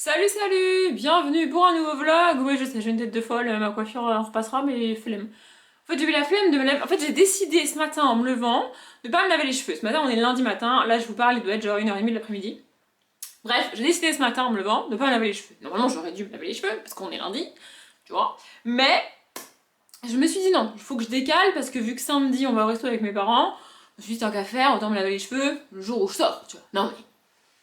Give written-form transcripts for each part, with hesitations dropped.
Salut, bienvenue pour un nouveau vlog. Ouais, je sais, j'ai une tête de folle, ma coiffure repassera, mais flemme. En fait, j'ai eu la flemme de me laver. En fait, j'ai décidé ce matin en me levant de pas me laver les cheveux. Ce matin, on est lundi matin. Là, je vous parle, il doit être genre 1h30 de l'après-midi. Bref, j'ai décidé ce matin en me levant de pas me laver les cheveux. Normalement, j'aurais dû me laver les cheveux parce qu'on est lundi, tu vois. Mais je me suis dit non, il faut que je décale parce que vu que samedi, on va au resto avec mes parents, je me suis dit tant qu'à faire, autant me laver les cheveux le jour où je sors, tu vois. Non, mais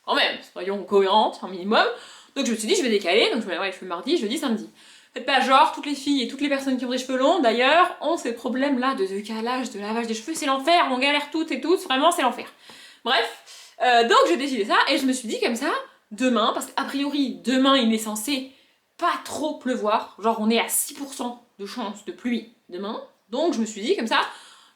quand même, soyons cohérentes un minimum. Donc je me suis dit, je vais décaler, donc je me lave les cheveux mardi, jeudi, samedi. Faites pas genre, toutes les filles et toutes les personnes qui ont des cheveux longs, d'ailleurs, ont ces problèmes-là de décalage, de lavage des cheveux, c'est l'enfer, on galère toutes et tous, vraiment, c'est l'enfer. Bref, donc j'ai décidé ça, et je me suis dit comme ça, demain, parce qu'a priori, demain, il est censé pas trop pleuvoir, genre on est à 6% de chance de pluie demain, donc je me suis dit comme ça,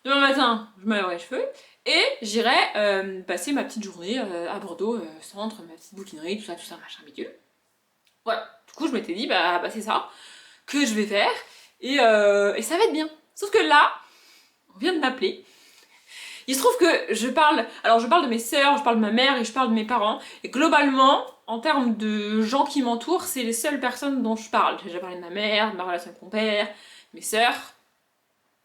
demain matin, je me laverai les cheveux, et j'irai passer ma petite journée à Bordeaux, centre, ma petite bouquinerie, tout ça, machin bidule. Voilà. Du coup, je m'étais dit, bah c'est ça que je vais faire, et ça va être bien. Sauf que là, on vient de m'appeler. Il se trouve que je parle de mes sœurs, je parle de ma mère et je parle de mes parents, et globalement, en termes de gens qui m'entourent, c'est les seules personnes dont je parle. J'ai déjà parlé de ma mère, de ma relation avec mon père, mes sœurs,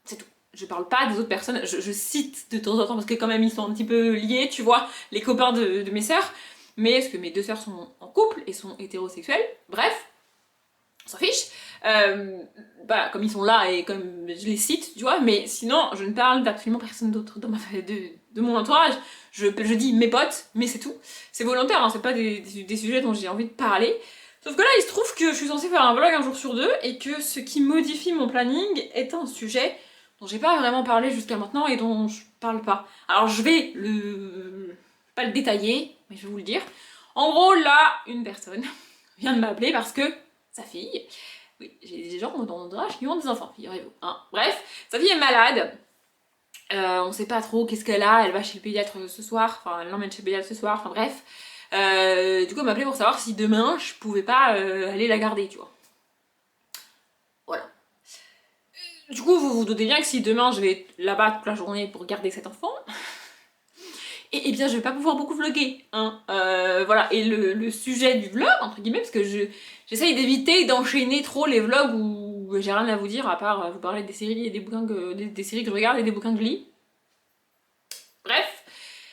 c'est tout. Je parle pas des autres personnes, je cite de temps en temps parce que quand même ils sont un petit peu liés, tu vois, les copains de mes sœurs, mais est-ce que mes deux sœurs sont en couple et sont hétérosexuelles, bref, on s'en fiche. Bah, comme ils sont là et comme je les cite, tu vois, mais sinon je ne parle d'absolument personne d'autre dans de mon entourage. Je dis mes potes, mais c'est tout. C'est volontaire, hein, c'est pas des sujets dont j'ai envie de parler. Sauf que là, il se trouve que je suis censée faire un vlog un jour sur deux et que ce qui modifie mon planning est un sujet dont j'ai pas vraiment parlé jusqu'à maintenant et dont je parle pas. Alors je vais pas le détailler, mais je vais vous le dire. En gros, là, une personne vient de m'appeler parce que sa fille, oui, j'ai des gens dans mon entourage qui ont des enfants, figurez-vous. Hein. Bref, sa fille est malade. On sait pas trop qu'est-ce qu'elle a. Elle va chez le pédiatre ce soir. Enfin, elle l'emmène chez le pédiatre ce soir. Enfin, bref. Du coup, elle m'a appelé pour savoir si demain je pouvais pas aller la garder, tu vois. Voilà. Du coup, vous vous doutez bien que si demain je vais être là-bas toute la journée pour garder cet enfant, et bien je vais pas pouvoir beaucoup vlogger. Hein. Voilà. Et le sujet du vlog, entre guillemets, parce que j'essaye d'éviter d'enchaîner trop les vlogs où j'ai rien à vous dire à part vous parler des séries et des bouquins des séries que je regarde et des bouquins que je lis. Bref,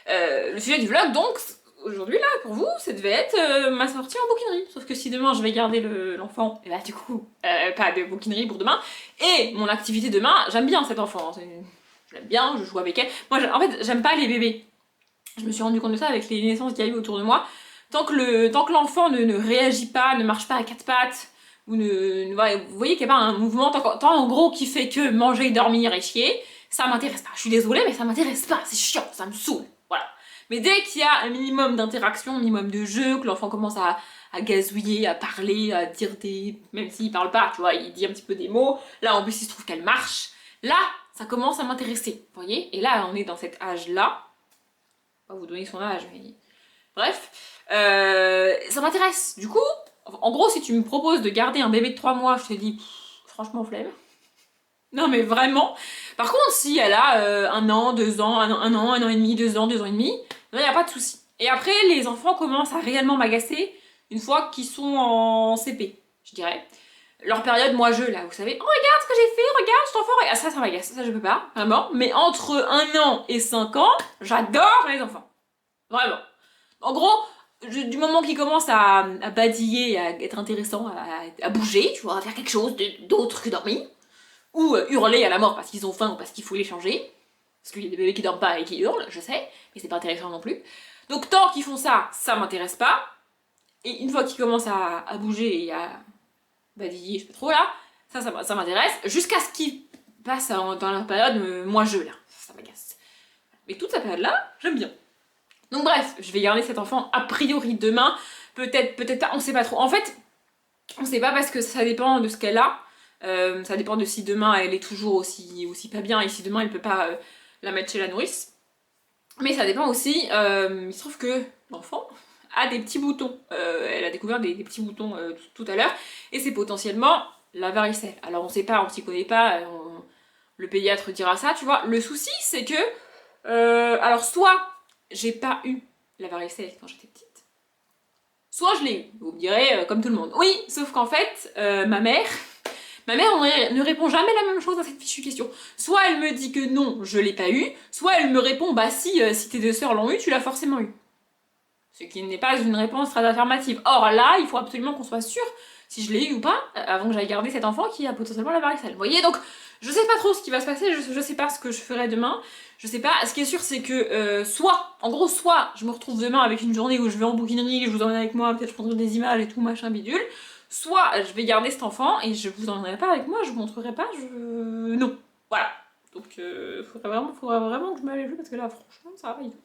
le sujet du vlog donc aujourd'hui là pour vous ça devait être ma sortie en bouquinerie. Sauf que si demain je vais garder l'enfant, et bah du coup pas de bouquinerie pour demain. Et mon activité demain, j'aime bien cet enfant. Je l'aime bien, je joue avec elle. Moi en fait j'aime pas les bébés. Je me suis rendu compte de ça avec les naissances qu'il y a eu autour de moi. Tant que l'enfant ne réagit pas, ne marche pas à quatre pattes, ou voilà, vous voyez qu'il n'y a pas un mouvement, tant en gros qui fait que manger, dormir et chier, ça m'intéresse pas. Je suis désolée, mais ça m'intéresse pas, c'est chiant, ça me saoule. Voilà. Mais dès qu'il y a un minimum d'interaction, un minimum de jeu, que l'enfant commence à gazouiller, à parler, à dire des. Même s'il parle pas, tu vois, il dit un petit peu des mots, là en plus il se trouve qu'elle marche, là ça commence à m'intéresser, vous voyez. Et là on est dans cet âge-là, pas vous donner son âge, mais bref, ça m'intéresse. Du coup, en gros, si tu me proposes de garder un bébé de 3 mois, je te dis, franchement, flemme. Non, mais vraiment. Par contre, si elle a 1 an, 2 ans, un an et demi, 2 ans et demi, il n'y a pas de souci. Et après, les enfants commencent à réellement m'agacer une fois qu'ils sont en CP, je dirais. Leur période, moi je, là, vous savez, oh regarde ce que j'ai fait, regarde cet enfant, regarde. Ça m'agace, ça je peux pas, vraiment. Mais entre 1 an et 5 ans, j'adore les enfants. Vraiment. En gros, du moment qu'il commence à badiller, à être intéressant, à bouger, tu vois, à faire quelque chose d'autre que dormir, ou hurler à la mort parce qu'ils ont faim ou parce qu'il faut les changer, parce qu'il y a des bébés qui dorment pas et qui hurlent, je sais, mais c'est pas intéressant non plus. Donc tant qu'ils font ça, ça m'intéresse pas. Et une fois qu'ils commencent à bouger et à badiller, je sais pas trop là, ça m'intéresse, jusqu'à ce qu'ils passent dans la période moi je là, ça m'agace. Mais toute cette période là, j'aime bien. Donc bref, je vais garder cet enfant a priori demain, peut-être pas, on sait pas trop. En fait, on sait pas parce que ça dépend de ce qu'elle a, ça dépend de si demain elle est toujours aussi pas bien et si demain elle peut pas la mettre chez la nourrice. Mais ça dépend aussi, il se trouve que l'enfant a des petits boutons, elle a découvert des petits boutons tout à l'heure, et c'est potentiellement la varicelle. Alors on sait pas, on s'y connaît pas, le pédiatre dira ça, tu vois. Le souci c'est que, alors soit j'ai pas eu la varicelle quand j'étais petite, soit je l'ai eu. Vous me direz, comme tout le monde. Oui, sauf qu'en fait, ma mère ne répond jamais la même chose à cette fichue question. Soit elle me dit que non, je l'ai pas eu, soit elle me répond, bah si tes deux sœurs l'ont eu, tu l'as forcément eu. Ce qui n'est pas une réponse très affirmative. Or là, il faut absolument qu'on soit sûr si je l'ai eu ou pas, avant que j'aille garder cet enfant qui a potentiellement la varicelle. Vous voyez, donc je sais pas trop ce qui va se passer, je sais pas ce que je ferai demain, je sais pas. Ce qui est sûr, c'est que soit je me retrouve demain avec une journée où je vais en bouquinerie, je vous emmène avec moi, peut-être je prendrai des images et tout, machin bidule, soit je vais garder cet enfant et je vous emmènerai pas avec moi, je vous montrerai pas, non. Voilà. Donc faudrait vraiment que je m'aille jouer parce que là, franchement, ça va pas du tout.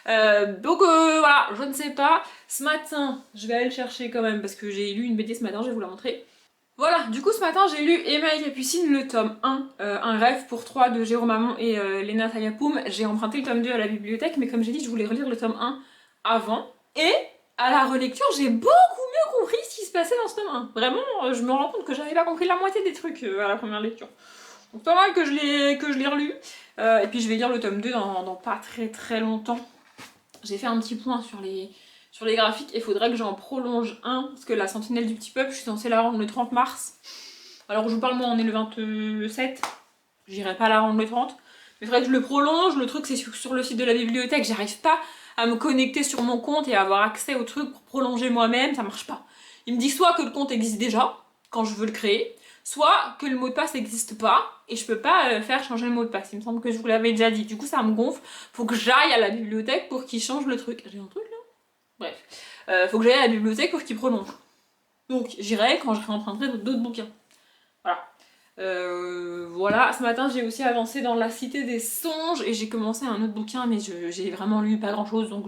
Voilà, je ne sais pas. Ce matin, je vais aller le chercher quand même parce que j'ai lu une BD ce matin, je vais vous la montrer. Voilà, du coup ce matin j'ai lu Emma et Capucine, le tome 1, Un rêve pour 3 de Jérôme Hamon et Léna Tayapoum. J'ai emprunté le tome 2 à la bibliothèque, mais comme j'ai dit, je voulais relire le tome 1 avant. Et à la relecture, j'ai beaucoup mieux compris ce qui se passait dans ce tome 1. Vraiment, je me rends compte que j'avais pas compris la moitié des trucs à la première lecture. Donc pas mal que je l'ai relu. Et puis je vais lire le tome 2 dans pas très longtemps. J'ai fait un petit point sur les graphiques et il faudrait que j'en prolonge un, parce que la Sentinelle du Petit Peuple, je suis censée la rendre le 30 mars. Alors je vous parle, moi on est le 27, j'irai pas la rendre le 30. Mais il faudrait que je le prolonge, le truc c'est sur le site de la bibliothèque, j'arrive pas à me connecter sur mon compte et à avoir accès au truc pour prolonger moi-même, ça marche pas. Il me dit soit que le compte existe déjà, quand je veux le créer, soit que le mot de passe n'existe pas, et je peux pas faire changer le mot de passe. Il me semble que je vous l'avais déjà dit. Du coup, ça me gonfle. Faut que j'aille à la bibliothèque pour qu'il change le truc. J'ai un truc là? Bref. Faut que j'aille à la bibliothèque pour qu'il prolonge. Donc, j'irai quand je réemprunterai d'autres bouquins. Voilà. Voilà. Ce matin, j'ai aussi avancé dans La Cité des Songes, et j'ai commencé un autre bouquin, mais j'ai vraiment lu pas grand chose, donc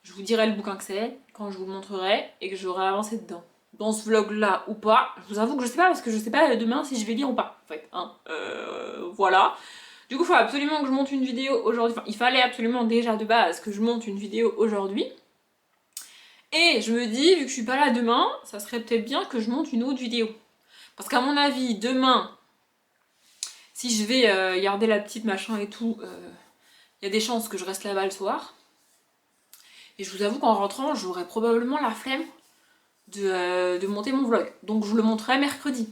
je vous dirai le bouquin que c'est, quand je vous le montrerai, et que j'aurai avancé dedans. Dans ce vlog là ou pas, je vous avoue que je sais pas parce que je sais pas demain si je vais lire ou pas en fait, hein. Voilà. Du coup il faut absolument que je monte une vidéo aujourd'hui, enfin il fallait absolument déjà de base que je monte une vidéo aujourd'hui. Et je me dis, vu que je suis pas là demain, ça serait peut-être bien que je monte une autre vidéo. Parce qu'à mon avis, demain, si je vais garder la petite machin et tout, il y a des chances que je reste là-bas le soir. Et je vous avoue qu'en rentrant, j'aurai probablement la flemme de monter mon vlog. Donc je vous le montrerai mercredi.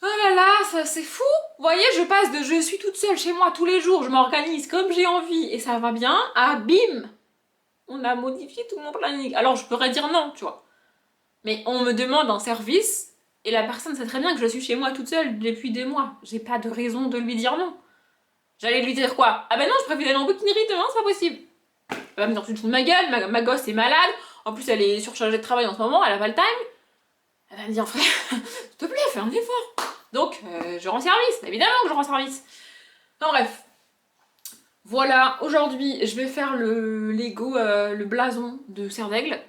Oh là là, ça c'est fou. Vous voyez, je passe de je suis toute seule chez moi tous les jours, je m'organise comme j'ai envie et ça va bien, à bim, on a modifié tout mon planning. Alors je pourrais dire non, tu vois. Mais on me demande un service et la personne sait très bien que je suis chez moi toute seule depuis des mois. J'ai pas de raison de lui dire non. J'allais lui dire quoi? Ah ben non, je préfère aller en bouquinerie demain, c'est pas possible. Elle va me dire tu te fous de ma gueule, ma gosse est malade. En plus, elle est surchargée de travail en ce moment, elle a pas le time. Elle va me dire, frère, s'il te plaît, fais un effort. Donc, je rends service, évidemment que je rends service. Non, bref. Voilà, aujourd'hui, je vais faire le Lego, le blason de Serre d'Aigle.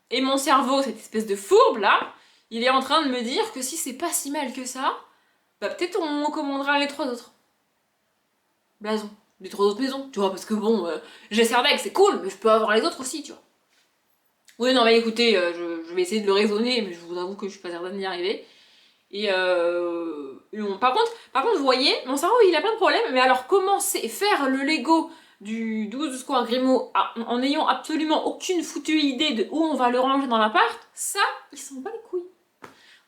Et mon cerveau, cette espèce de fourbe là, il est en train de me dire que si c'est pas si mal que ça, bah peut-être on commandera les 3 autres blasons. Les 3 autres maisons, tu vois, parce que bon, j'ai Serre d'Aigle, c'est cool, mais je peux avoir les autres aussi, tu vois. Oui, non, mais écoutez, je vais essayer de le raisonner, mais je vous avoue que je suis pas certaine d'y arriver. Et bon, par contre, vous voyez, mon cerveau il a plein de problèmes, mais alors commencer, faire le Lego du 12 Square Grimaud en n'ayant absolument aucune foutue idée de où on va le ranger dans l'appart, ça, il s'en bat les couilles.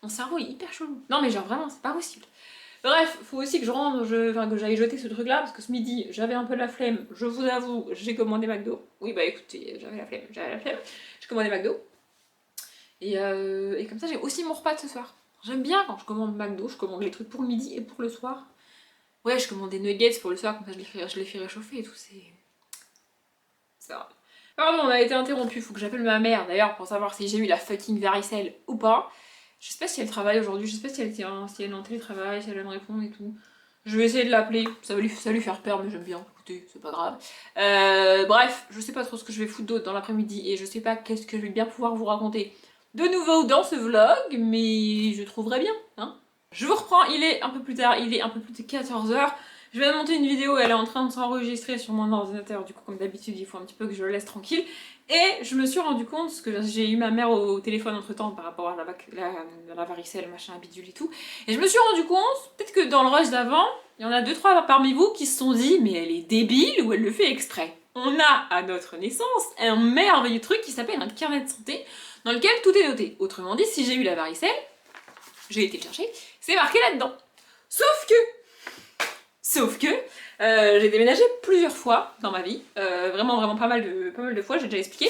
Mon cerveau est hyper chelou. Non mais genre vraiment, c'est pas possible. Bref, faut aussi que je rentre, que j'aille jeter ce truc là, parce que ce midi, j'avais un peu la flemme, je vous avoue, j'ai commandé McDo. Oui bah écoutez, j'avais la flemme. J'ai commandé McDo. Et comme ça, j'ai aussi mon repas de ce soir. J'aime bien quand je commande McDo, je commande les trucs pour le midi et pour le soir. Ouais, je commande des nuggets pour le soir, comme ça je les fais réchauffer et tout, c'est... Ça. Pardon, on a été interrompu, faut que j'appelle ma mère d'ailleurs pour savoir si j'ai eu la fucking varicelle ou pas. Je sais pas si elle travaille aujourd'hui, je sais pas si elle est en télétravail, si elle va me répondre et tout. Je vais essayer de l'appeler, ça va lui faire peur, mais j'aime bien, écoutez, c'est pas grave. Bref, je sais pas trop ce que je vais foutre d'autre dans l'après-midi et je sais pas qu'est-ce que je vais bien pouvoir vous raconter de nouveau dans ce vlog, mais je trouverai bien, hein. Je vous reprends, il est un peu plus tard, il est un peu plus de 14h. Je vais monter une vidéo, elle est en train de s'enregistrer sur mon ordinateur, du coup comme d'habitude il faut un petit peu que je le laisse tranquille. Et je me suis rendu compte, parce que j'ai eu ma mère au téléphone entre temps par rapport à la varicelle, machin, bidule et tout. Et je me suis rendu compte, peut-être que dans le rush d'avant, il y en a 2-3 parmi vous qui se sont dit mais elle est débile ou elle le fait exprès. on a à notre naissance un merveilleux truc qui s'appelle un carnet de santé dans lequel tout est noté. Autrement dit, si j'ai eu la varicelle, j'ai été le chercher, c'est marqué là-dedans. Sauf que, j'ai déménagé plusieurs fois dans ma vie, vraiment pas mal de fois, j'ai déjà expliqué.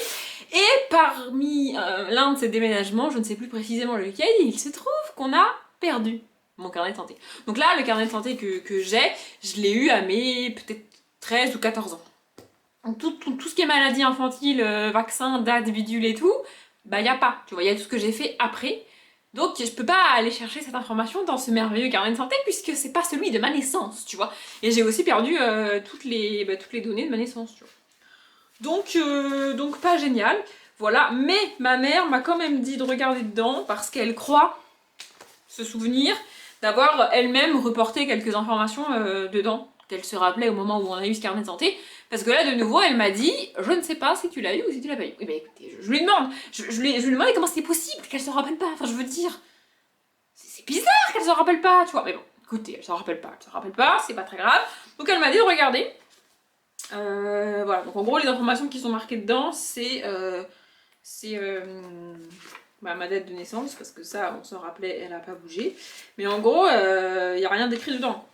Et parmi l'un de ces déménagements, je ne sais plus précisément lequel, il se trouve qu'on a perdu mon carnet de santé. Donc là, le carnet de santé que j'ai, je l'ai eu à mes peut-être 13 ou 14 ans. Donc tout ce qui est maladie infantile, vaccin, date, bidule et tout, bah y a pas, tu vois, y a tout ce que j'ai fait après. Donc je peux pas aller chercher cette information dans ce merveilleux carnet de santé puisque c'est pas celui de ma naissance, tu vois. Et j'ai aussi perdu toutes les données de ma naissance, tu vois. Donc pas génial, voilà. Mais ma mère m'a quand même dit de regarder dedans parce qu'elle croit se souvenir d'avoir elle-même reporté quelques informations dedans, qu'elle se rappelait au moment où on a eu ce carnet de santé. Parce que là, de nouveau, elle m'a dit, je ne sais pas si tu l'as eu ou si tu l'as pas eu. Oui, bah écoutez, je lui demande, je lui demande comment c'est possible qu'elle se rappelle pas. Enfin, je veux dire, c'est bizarre qu'elle se rappelle pas, tu vois. Mais bon, écoutez, elle se rappelle pas, c'est pas très grave. Donc elle m'a dit de regarder. Voilà, donc en gros, les informations qui sont marquées dedans, c'est ma date de naissance, parce que ça, on s'en rappelait, elle a pas bougé. Mais en gros, y a rien d'écrit dedans.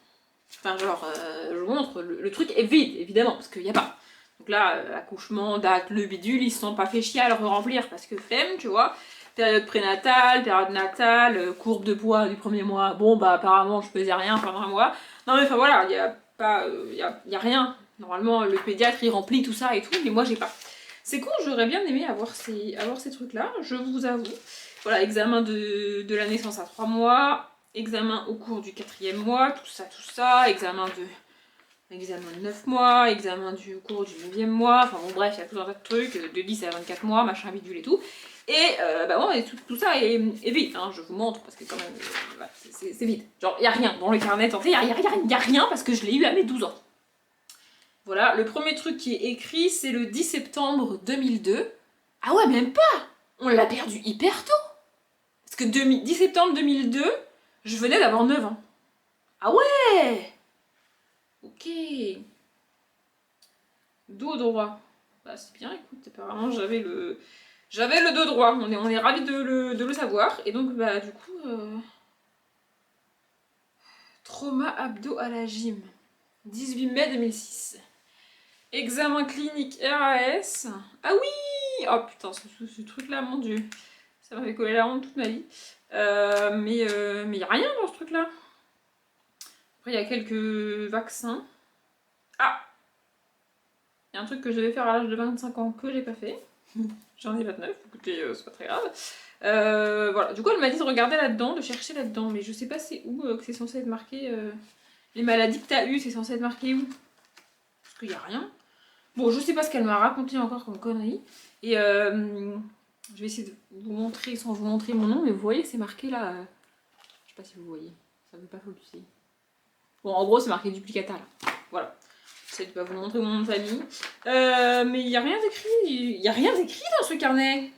Enfin, genre, je vous montre, le truc est vide, évidemment, parce qu'il n'y a pas. Donc là, accouchement, date, le bidule, ils se sont pas fait chier à le remplir parce que flemme, tu vois. Période prénatale, période natale, courbe de poids du premier mois. Bon, bah apparemment, je pesais rien pendant un mois. Non, mais enfin voilà, il y a pas, y a rien. Normalement, le pédiatre, il remplit tout ça et tout, mais moi, j'ai pas. C'est con, j'aurais bien aimé avoir ces trucs-là, je vous avoue. Voilà, examen de la naissance à 3 mois, examen au cours du 4e mois, tout ça, examen de 9 mois, examen du cours du 9e mois, enfin bon bref, il y a tout un tas de trucs, de 10 à 24 mois, machin bidule et tout. Et bah bon, et tout ça est vide, hein, je vous montre, parce que quand même, voilà, c'est vide. Genre, il n'y a rien dans le carnet, il n'y a rien parce que je l'ai eu à mes 12 ans. Voilà, le premier truc qui est écrit, c'est le 10 septembre 2002. Ah ouais, même pas! On l'a perdu hyper tôt! Parce que 10 septembre 2002, je venais d'avoir 9 ans. Ah ouais! Ok. Dos droit. Bah c'est bien, écoute, apparemment j'avais le dos droit. On est ravis de le savoir. Et donc bah du coup... Trauma abdo à la gym. 18 mai 2006. Examen clinique RAS. Ah oui! Oh putain, ce truc-là, mon dieu. Ça m'avait collé la honte toute ma vie. Mais il n'y a rien dans ce truc-là. Après, il y a quelques vaccins. Ah! Il y a un truc que je devais faire à l'âge de 25 ans que j'ai pas fait. J'en ai 29, écoutez, c'est pas très grave. Voilà, du coup, elle m'a dit de regarder là-dedans, de chercher là-dedans, mais je sais pas c'est où que c'est censé être marqué. Les maladies que t'as eues, c'est censé être marqué où? Parce qu'il y a rien. Bon, je sais pas ce qu'elle m'a raconté encore comme connerie. Et je vais essayer de vous montrer sans vous montrer mon nom, mais vous voyez, c'est marqué là. Je sais pas si vous voyez, ça veut pas focuser. Bon, en gros, c'est marqué duplicata là. Voilà. J'essaie de pas vous montrer mon nom de famille. Mais il n'y a rien d'écrit. Il n'y a rien d'écrit dans ce carnet.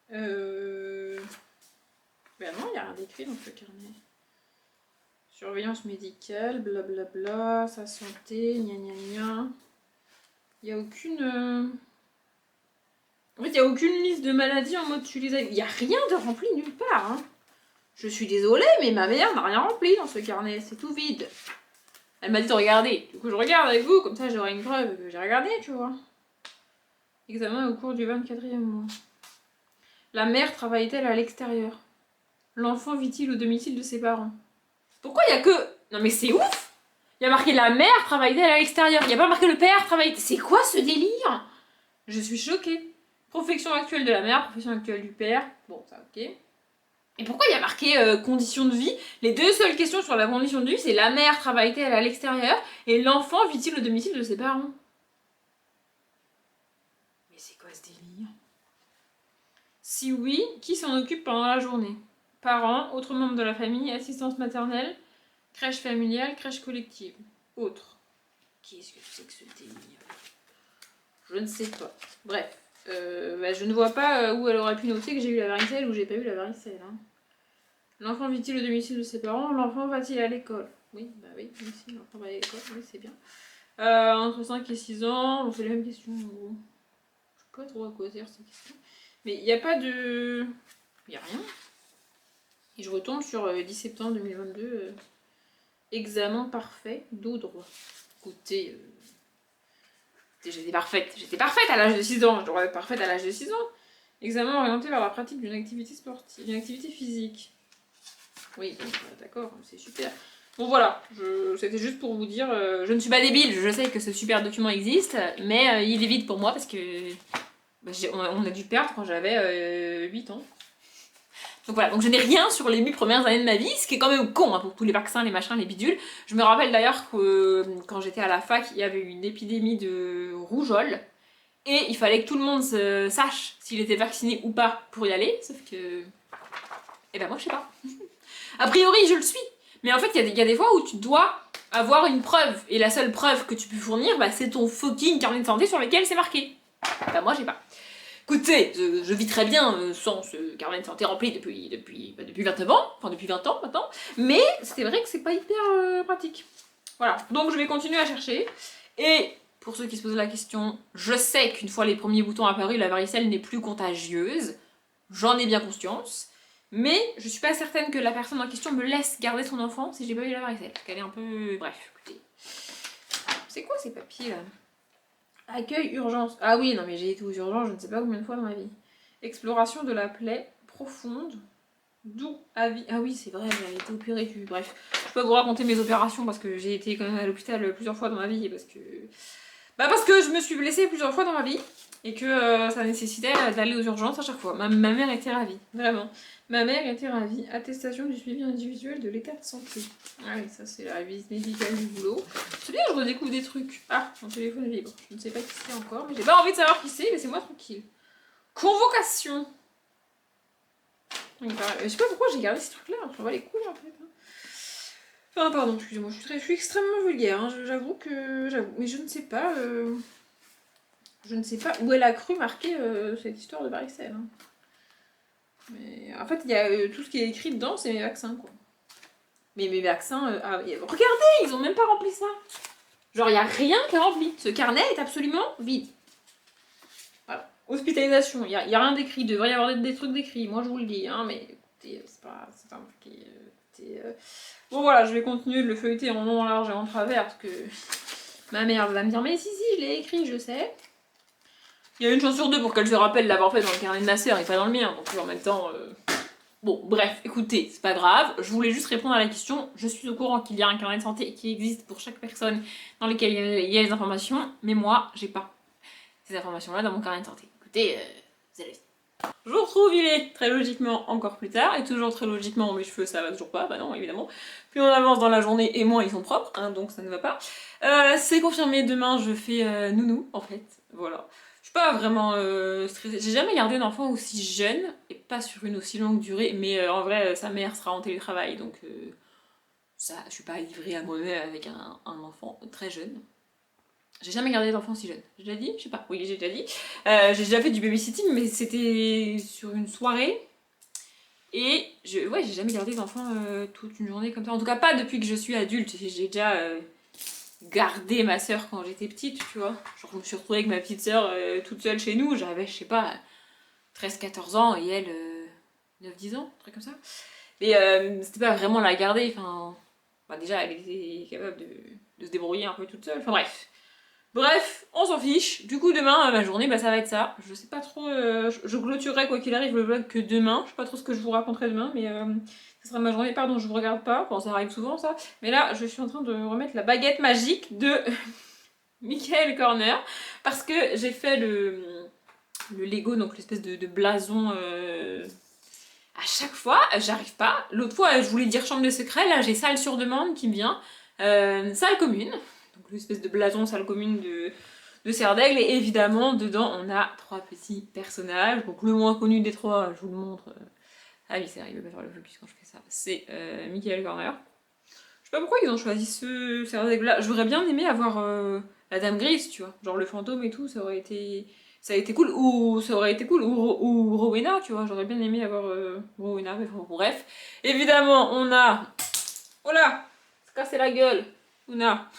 Ben non, il n'y a rien d'écrit dans ce carnet. Surveillance médicale, blablabla, sa santé, gna gna gna. Il n'y a aucune... En fait, il n'y a aucune liste de maladies en mode tu les as... Il n'y a rien de rempli nulle part. Hein. Je suis désolée, mais ma mère n'a rien rempli dans ce carnet. C'est tout vide. Elle m'a dit de regarder. Du coup, je regarde avec vous, comme ça j'aurai une preuve que j'ai regardé, tu vois. Examen au cours du 24e mois. La mère travaille-t-elle à l'extérieur? L'enfant vit-il au domicile de ses parents? Pourquoi il y a que... Non mais c'est ouf! Il y a marqué la mère travaille-t-elle à l'extérieur. Il n'y a pas marqué le père travaille... C'est quoi ce délire? Je suis choquée. Profession actuelle de la mère, profession actuelle du père. Bon, ça ok. Et pourquoi il y a marqué conditions de vie? Les deux seules questions sur la condition de vie, c'est la mère travaille-t-elle à l'extérieur et l'enfant vit-il au domicile de ses parents? Mais c'est quoi ce délire? Si oui, qui s'en occupe pendant la journée? Parents, autres membres de la famille, assistance maternelle, crèche familiale, crèche collective. Autres. Qu'est-ce que c'est que ce délire? Je ne sais pas. Bref. Je ne vois pas où elle aurait pu noter que j'ai eu la varicelle ou j'ai pas eu la varicelle. Hein. L'enfant vit-il au domicile de ses parents? L'enfant va-t-il à l'école? Oui, bah oui, si l'enfant va à l'école, oui, c'est bien. Entre 5 et 6 ans, on fait les mêmes questions. Je sais pas trop à quoi sert ces questions. Mais il n'y a pas de... Il n'y a rien. Et je retombe sur 10 septembre 2022. Examen parfait d'eau droit. Écoutez, j'étais parfaite à l'âge de 6 ans. Je dois être parfaite à l'âge de 6 ans. Examen orienté vers la pratique d'une activité sportive, d'une activité physique. Oui, d'accord, c'est super. Bon voilà, c'était juste pour vous dire, je ne suis pas débile, je sais que ce super document existe, mais il est vide pour moi parce que on a dû le perdre quand j'avais 8 ans. Donc voilà, donc je n'ai rien sur les 8 premières années de ma vie, ce qui est quand même con hein, pour tous les vaccins, les machins, les bidules. Je me rappelle d'ailleurs que quand j'étais à la fac, il y avait eu une épidémie de rougeole. Et il fallait que tout le monde sache s'il était vacciné ou pas pour y aller, sauf que... Eh ben moi je sais pas. A priori je le suis, mais en fait il y a des fois où tu dois avoir une preuve, et la seule preuve que tu peux fournir, bah, c'est ton fucking carnet de santé sur lequel c'est marqué. Bah moi j'ai pas. Écoutez, je vis très bien sans ce carnet de santé rempli depuis 29 ans, enfin depuis 20 ans maintenant, mais c'est vrai que c'est pas hyper pratique. Voilà, donc je vais continuer à chercher, et pour ceux qui se posent la question, je sais qu'une fois les premiers boutons apparus, la varicelle n'est plus contagieuse, j'en ai bien conscience, mais je suis pas certaine que la personne en question me laisse garder son enfant si j'ai pas eu la varicelle, parce qu'elle est un peu... Bref, écoutez. C'est quoi ces papiers là? Accueil urgence. Ah oui, non mais j'ai été aux urgences je ne sais pas combien de fois dans ma vie. Exploration de la plaie profonde. D'où avis. Ah oui, c'est vrai, j'avais été opérée. Bref, je peux pas vous raconter mes opérations parce que j'ai été quand même à l'hôpital plusieurs fois dans ma vie et parce que. Bah parce que je me suis blessée plusieurs fois dans ma vie et que ça nécessitait d'aller aux urgences à chaque fois. Ma mère était ravie, vraiment. Ma mère était ravie. Attestation du suivi individuel de l'état de santé. Ah oui, ça c'est la visite médicale du boulot. C'est bien, je redécouvre des trucs. Ah, mon téléphone vibre. Je ne sais pas qui c'est encore, mais j'ai pas envie de savoir qui c'est, laissez-moi tranquille. Convocation. Je sais pas pourquoi j'ai gardé ces trucs-là, on va les couilles en fait. Enfin, pardon, excusez-moi, je suis extrêmement vulgaire, hein. J'avoue que. J'avoue, mais je ne sais pas. Je ne sais pas où elle a cru marquer cette histoire de varicelle. Hein. Mais en fait, il y a tout ce qui est écrit dedans, c'est mes vaccins quoi. Mais mes vaccins. Regardez, ils ont même pas rempli ça. Genre, il n'y a rien qui est rempli. Ce carnet est absolument vide. Voilà. Hospitalisation, il n'y a rien d'écrit. Il devrait y avoir des trucs d'écrits. Moi, je vous le dis. Hein, mais écoutez, c'est pas marqué. Bon, voilà, je vais continuer de le feuilleter en long, en large et en travers parce que ma mère va me dire mais si, je l'ai écrit, je sais. Il y a une chance sur deux pour qu'elle se rappelle l'avoir fait dans le carnet de ma soeur et pas dans le mien. Donc en même temps... Bon, bref, écoutez, c'est pas grave. Je voulais juste répondre à la question. Je suis au courant qu'il y a un carnet de santé qui existe pour chaque personne dans lequel il y a les informations. Mais moi, j'ai pas ces informations-là dans mon carnet de santé. Écoutez, vous allez... Je vous retrouve, il est très logiquement encore plus tard, et toujours très logiquement mes cheveux ça va toujours pas, bah non évidemment. Plus on avance dans la journée et moins ils sont propres, hein, donc ça ne va pas. C'est confirmé, demain je fais nounou en fait, voilà. Je suis pas vraiment stressée, j'ai jamais gardé d'enfant aussi jeune, et pas sur une aussi longue durée, mais en vrai sa mère sera en télétravail, donc ça, je suis pas livrée à moi-même avec un enfant très jeune. J'ai jamais gardé d'enfant si jeune. J'ai déjà dit? Je sais pas. Oui, j'ai déjà dit. J'ai déjà fait du babysitting, mais c'était sur une soirée. Et ouais, j'ai jamais gardé d'enfant toute une journée comme ça. En tout cas, pas depuis que je suis adulte. J'ai déjà gardé ma soeur quand j'étais petite, tu vois. Genre, je me suis retrouvée avec ma petite soeur toute seule chez nous. J'avais, je sais pas, 13-14 ans et elle 9-10 ans, un truc comme ça. Mais c'était pas vraiment la garder. Enfin, bah, déjà, elle était capable de se débrouiller un peu toute seule. Enfin, bref. Bref, on s'en fiche. Du coup, demain, ma journée, bah, ça va être ça. Je sais pas trop. Je clôturerai quoi qu'il arrive le vlog que demain. Je sais pas trop ce que je vous raconterai demain, mais ça sera ma journée. Pardon, je vous regarde pas. Bon, ça arrive souvent ça. Mais là, je suis en train de remettre la baguette magique de Michael Corner parce que j'ai fait le Lego, donc l'espèce de blason. À chaque fois, j'arrive pas. L'autre fois, je voulais dire chambre de secret. Là, j'ai salle sur demande qui me vient. Salle commune. Donc l'espèce de blason salle commune de Serre d'Aigle. Et évidemment, dedans, on a 3 petits personnages. Donc le moins connu des 3, je vous le montre. Ah oui, c'est vrai, il veut pas faire le focus quand je fais ça. C'est Michael Corner. Je sais pas pourquoi ils ont choisi ce Serre d'Aigle là. J'aurais bien aimé avoir la Dame Grise, tu vois. Genre le fantôme et tout, ça aurait été... Ça a été cool, ou ça aurait été cool, ou Rowena, tu vois, j'aurais bien aimé avoir Rowena, mais bon, bref. Évidemment, on a... Oh là, se casser la gueule, Luna.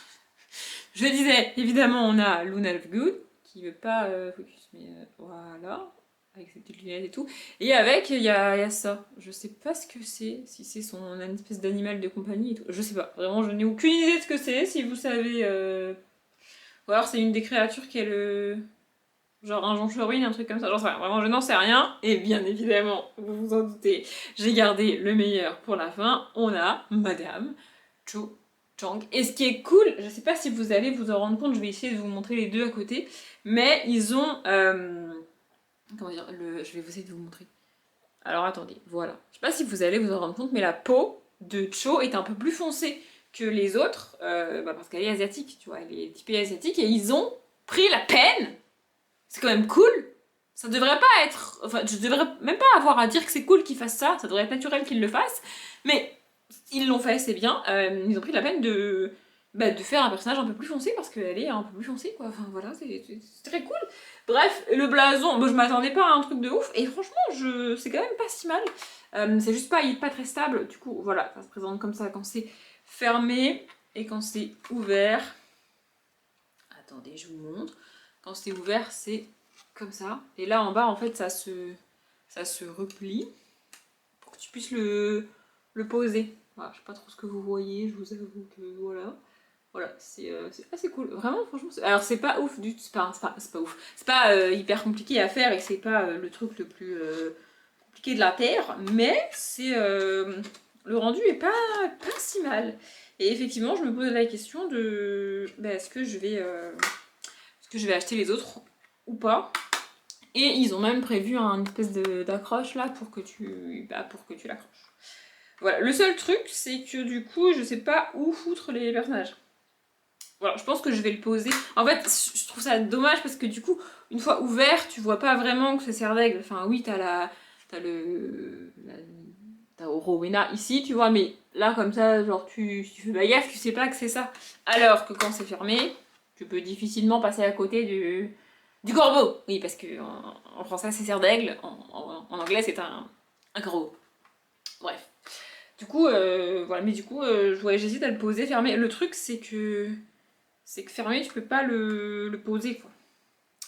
Je disais, évidemment, on a Luna Lovegood, qui veut pas focus, mais voilà, avec ses petites lunettes et tout. Et avec, il y a ça. Je sais pas ce que c'est, si c'est son une espèce d'animal de compagnie et tout. Je sais pas, vraiment, je n'ai aucune idée de ce que c'est, si vous savez. Ou alors c'est une des créatures qui est le. Genre un jonchorine, un truc comme ça, j'en sais rien. Vraiment, je n'en sais rien. Et bien évidemment, vous vous en doutez, j'ai gardé le meilleur pour la fin. On a Madame Cho Chang. Et ce qui est cool, je sais pas si vous allez vous en rendre compte, je vais essayer de vous montrer les deux à côté, mais ils ont... comment dire, je vais essayer de vous montrer. Alors attendez, voilà. Je sais pas si vous allez vous en rendre compte, mais la peau de Cho est un peu plus foncée que les autres, parce qu'elle est asiatique, tu vois, elle est typée asiatique, et ils ont pris la peine. C'est quand même cool. Ça devrait pas être... Enfin, je devrais même pas avoir à dire que c'est cool qu'ils fassent ça, ça devrait être naturel qu'ils le fassent, mais ils l'ont fait, c'est bien. Ils ont pris la peine de faire un personnage un peu plus foncé parce qu'elle est un peu plus foncée, quoi. Enfin voilà, c'est très cool. Bref, le blason, bon, je m'attendais pas à un truc de ouf, et franchement, c'est quand même pas si mal. C'est juste pas très stable, du coup, voilà, ça se présente comme ça quand c'est fermé et quand c'est ouvert. Attendez, je vous montre. Quand c'est ouvert, c'est comme ça. Et là, en bas, en fait, ça se replie pour que tu puisses le poser. Voilà, je sais pas trop ce que vous voyez, je vous avoue que voilà. Voilà, c'est assez cool. Vraiment, franchement, alors c'est pas ouf du tout, c'est pas ouf. C'est pas hyper compliqué à faire et c'est pas le truc le plus compliqué de la Terre, mais c'est le rendu est pas si mal. Et effectivement, je me pose la question de est-ce que je vais acheter les autres ou pas. Et ils ont même prévu une espèce d'accroche là pour que tu l'accroches. Voilà, le seul truc, c'est que du coup, je sais pas où foutre les personnages. Voilà, je pense que je vais le poser. En fait, je trouve ça dommage parce que du coup, une fois ouvert, tu vois pas vraiment que ça sert d'aigle. Enfin, oui, t'as Rowena ici, tu vois, mais là, comme ça, genre, si tu fais pas gaffe, tu sais pas que c'est ça. Alors que quand c'est fermé, tu peux difficilement passer à côté du corbeau. Oui, parce que en français, c'est cerf d'aigle, en anglais, c'est un corbeau. Bref. Du coup, voilà, mais du coup, j'hésite à le poser fermé. Le truc, c'est que fermé, tu peux pas le poser, quoi.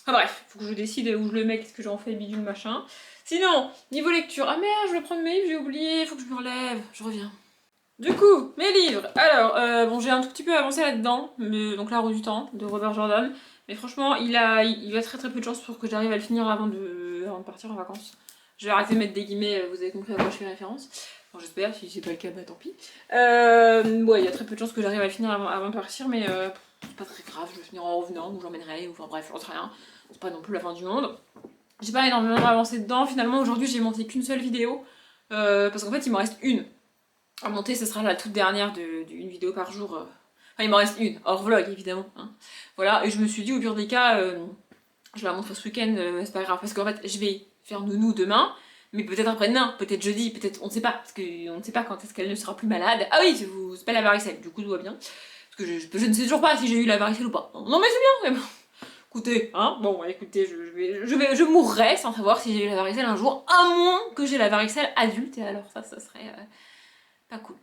Enfin bref, faut que je décide où je le mets, qu'est-ce que j'en fais, bidule, machin. Sinon, niveau lecture, ah merde, je vais prendre mes livres, j'ai oublié, faut que je me relève, je reviens. Du coup, mes livres. Alors, bon, j'ai un tout petit peu avancé là-dedans, donc La Roue du Temps, de Robert Jordan. Mais franchement, il a très très peu de chance pour que j'arrive à le finir avant de partir en vacances. Je vais arrêter de mettre des guillemets, vous avez compris à quoi je fais référence. Enfin, j'espère, si c'est pas le cas, bah tant pis. Ouais, il y a très peu de chances que j'arrive à le finir avant de partir, mais c'est pas très grave, je vais finir en revenant, ou j'emmènerai, ou enfin bref, j'en sais rien. C'est pas non plus la fin du monde. J'ai pas énormément avancé dedans, finalement aujourd'hui j'ai monté qu'une seule vidéo, parce qu'en fait il m'en reste une. À monter, ce sera la toute dernière d'une vidéo par jour. Enfin, il m'en reste une, hors vlog évidemment. Hein. Voilà, et je me suis dit au pire des cas, je vais la montrer ce week-end, c'est pas grave, parce qu'en fait je vais faire nounou demain, mais peut-être après-demain, peut-être jeudi, peut-être, on ne sait pas, parce qu'on ne sait pas quand est-ce qu'elle ne sera plus malade. Ah oui, c'est pas la varicelle, du coup tout va bien. Parce que je ne sais toujours pas si j'ai eu la varicelle ou pas. Non mais c'est bien, mais bon. Écoutez, hein, bon, écoutez, je mourrai sans savoir si j'ai eu la varicelle un jour, à moins que j'ai la varicelle adulte, et alors ça serait pas cool.